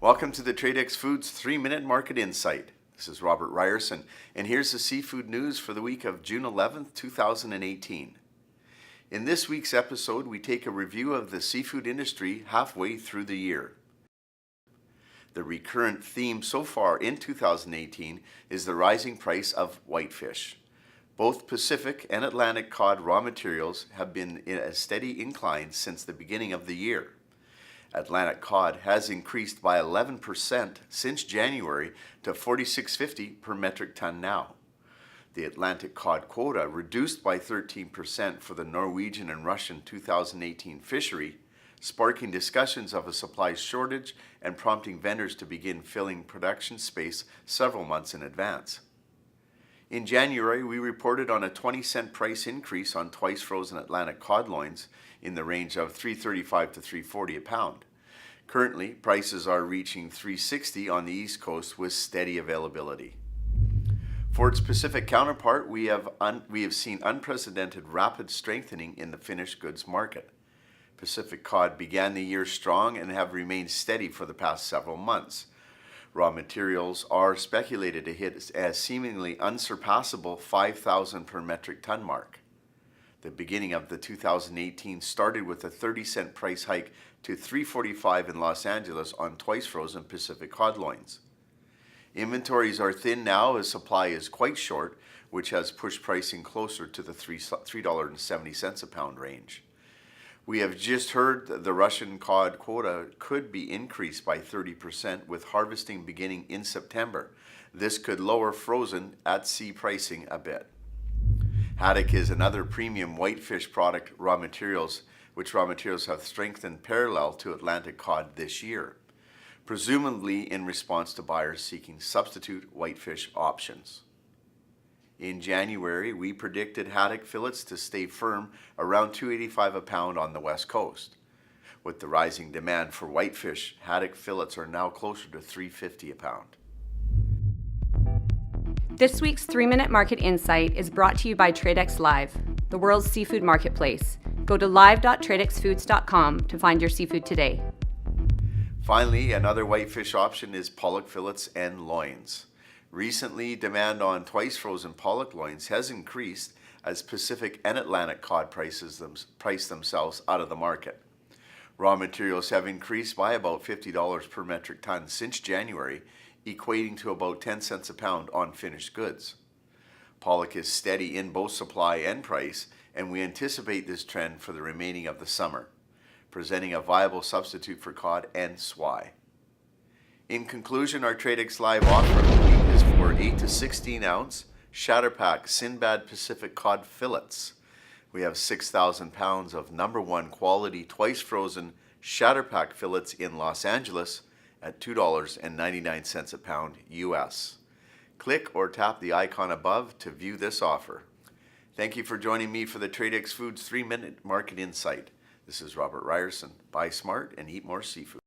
Welcome to the Tradex Foods 3-Minute Market Insight. This is Robert Ryerson, and here's the seafood news for the week of June 11th, 2018. In this week's episode, we take a review of the seafood industry halfway through the year. The recurrent theme so far in 2018 is the rising price of whitefish. Both Pacific and Atlantic cod raw materials have been in a steady incline since the beginning of the year. Atlantic cod has increased by 11% since January to $46.50 per metric ton now. The Atlantic cod quota reduced by 13% for the Norwegian and Russian 2018 fishery, sparking discussions of a supply shortage and prompting vendors to begin filling production space several months in advance. In January, we reported on a 20-cent price increase on twice frozen Atlantic cod loins in the range of $3.35 to $3.40 a pound. Currently, prices are reaching $3.60 on the East Coast with steady availability. For its Pacific counterpart, we have seen unprecedented rapid strengthening in the finished goods market. Pacific cod began the year strong and have remained steady for the past several months. Raw materials are speculated to hit a seemingly unsurpassable 5,000 per metric ton mark. The beginning of the 2018 started with a 30-cent price hike to $3.45 in Los Angeles on twice frozen Pacific cod loins. Inventories are thin now as supply is quite short, which has pushed pricing closer to the $3.70 a pound range. We have just heard that the Russian cod quota could be increased by 30% with harvesting beginning in September. This could lower frozen at sea pricing a bit. Haddock is another premium whitefish product which raw materials have strengthened parallel to Atlantic cod this year, presumably in response to buyers seeking substitute whitefish options. In January, we predicted haddock fillets to stay firm around $2.85 a pound on the West Coast. With the rising demand for whitefish, haddock fillets are now closer to $3.50 a pound. This week's 3-Minute Market Insight is brought to you by Tradex Live, the world's seafood marketplace. Go to live.tradexfoods.com to find your seafood today. Finally, another whitefish option is pollock fillets and loins. Recently, demand on twice frozen pollock loins has increased as Pacific and Atlantic cod price themselves out of the market. Raw materials have increased by about $50 per metric ton since January, equating to about 10 cents a pound on finished goods. Pollock is steady in both supply and price, and we anticipate this trend for the remaining of the summer, presenting a viable substitute for cod and swai. In conclusion, our Tradex Live offer of the week is for 8 to 16 ounce Shatterpack Sinbad Pacific cod fillets. We have 6,000 pounds of #1 quality twice frozen Shatterpack fillets in Los Angeles at $2.99 a pound US. Click or tap the icon above to view this offer. Thank you for joining me for the Tradex Foods 3-Minute Market Insight. This is Robert Ryerson. Buy smart and eat more seafood.